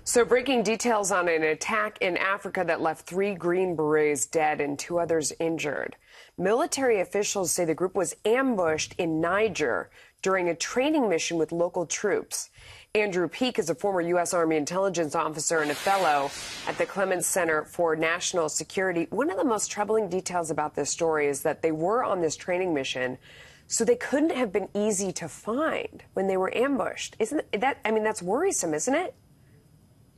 So breaking details on an attack in Africa that left 3 Green Berets dead and 2 others injured. Military officials say the group was ambushed in Niger during a training mission with local troops. Andrew Peak is a former U.S. Army intelligence officer and a fellow at the Clements Center for National Security. One of the most troubling details about this story is that they were on this training mission, so they couldn't have been easy to find when they were ambushed. Isn't that, I mean, that's worrisome, isn't it?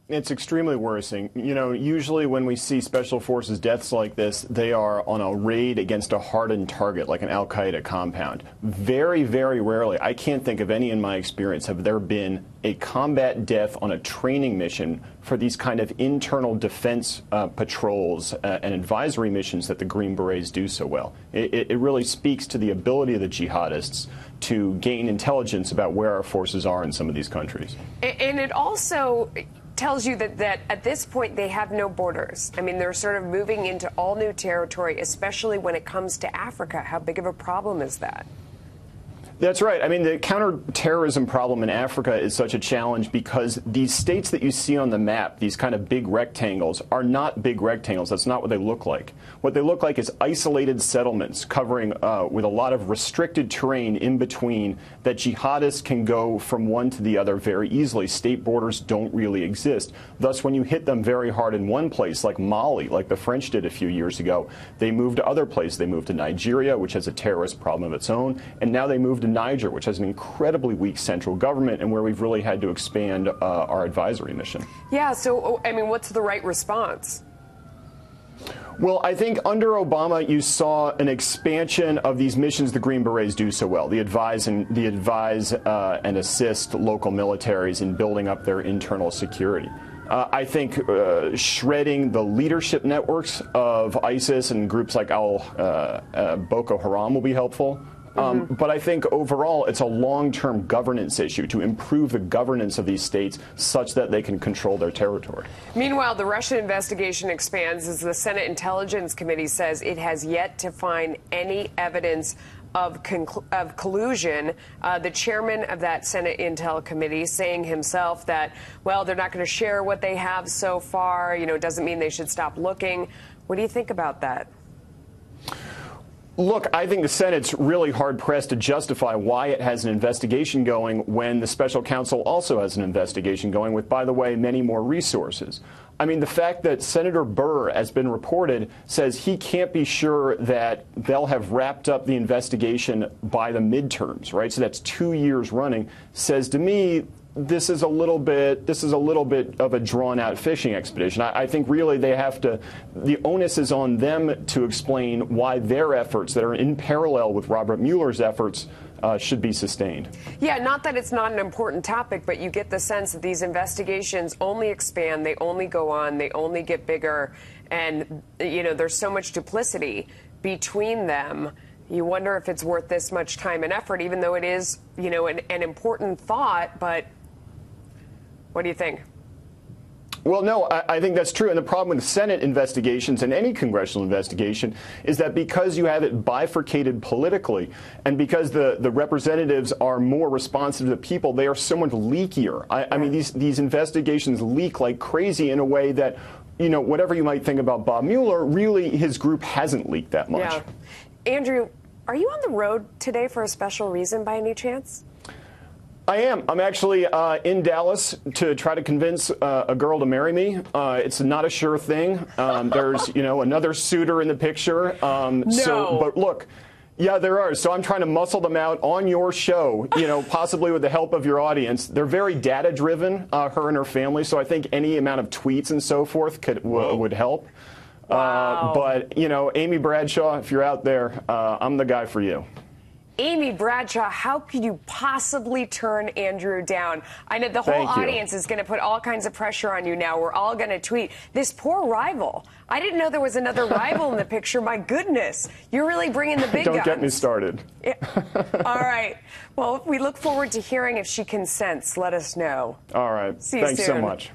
It's extremely worrisome. You know, usually when we see Special Forces deaths like this, they are on a raid against a hardened target, like an al-Qaeda compound. Very, very rarely, I can't think of any in my experience, have there been a combat death on a training mission for these kind of internal defense patrols and advisory missions that the Green Berets do so well. It really speaks to the ability of the jihadists to gain intelligence about where our forces are in some of these countries. And it also tells you that at this point they have no borders. I mean, they're sort of moving into all new territory, especially when it comes to Africa. How big of a problem is that? That's right. I mean, the counterterrorism problem in Africa is such a challenge because these states that you see on the map, these kind of big rectangles, are not big rectangles. That's not what they look like. What they look like is isolated settlements covering with a lot of restricted terrain in between that jihadists can go from one to the other very easily. State borders don't really exist. Thus, when you hit them very hard in one place, like Mali, like the French did a few years ago, they moved to other places. They moved to Nigeria, which has a terrorist problem of its own, and now they moved to Niger, which has an incredibly weak central government and where we've really had to expand our advisory mission. Yeah, so, I mean, what's the right response? Well, I think under Obama, you saw an expansion of these missions the Green Berets do so well. The advise and assist local militaries in building up their internal security. I think shredding the leadership networks of ISIS and groups like Boko Haram will be helpful. But I think overall it's a long-term governance issue to improve the governance of these states such that they can control their territory. Meanwhile, the Russian investigation expands as the Senate Intelligence Committee says it has yet to find any evidence of collusion. The chairman of that Senate Intel Committee saying himself that, well, they're not going to share what they have so far. You know, it doesn't mean they should stop looking. What do you think about that? Look, I think the Senate's really hard-pressed to justify why it has an investigation going when the special counsel also has an investigation going with, by the way, many more resources. I mean, the fact that Senator Burr, as been reported, says he can't be sure that they'll have wrapped up the investigation by the midterms, right? So that's 2 years running, says to me, this is a little bit of a drawn-out fishing expedition. I think really they have to, the onus is on them to explain why their efforts that are in parallel with Robert Mueller's efforts should be sustained. Yeah, not that it's not an important topic, but you get the sense that these investigations only expand, they only go on, they only get bigger, and, you know, there's so much duplicity between them. You wonder if it's worth this much time and effort, even though it is, you know, an important thought, but what do you think? Well, no, I think that's true. And the problem with Senate investigations and any congressional investigation is that because you have it bifurcated politically and because the representatives are more responsive to the people, they are so much leakier. I mean, these investigations leak like crazy in a way that, you know, whatever you might think about Bob Mueller, really his group hasn't leaked that much. Yeah. Andrew, are you on the road today for a special reason by any chance? I am. I'm actually in Dallas to try to convince a girl to marry me. It's not a sure thing. There's, you know, another suitor in the picture. No. But look, yeah, there are. So I'm trying to muscle them out on your show, you know, possibly with the help of your audience. They're very data-driven, her and her family. So I think any amount of tweets and so forth would help. Wow. But, you know, Amy Bradshaw, if you're out there, I'm the guy for you. Amy Bradshaw, how could you possibly turn Andrew down? I know the whole audience is going to put all kinds of pressure on you now. We're all going to tweet. This poor rival. I didn't know there was another rival in the picture. My goodness. You're really bringing the big guns. Don't get me started. Yeah. All right. Well, we look forward to hearing if she consents. Let us know. All right. See you soon. Thanks so much.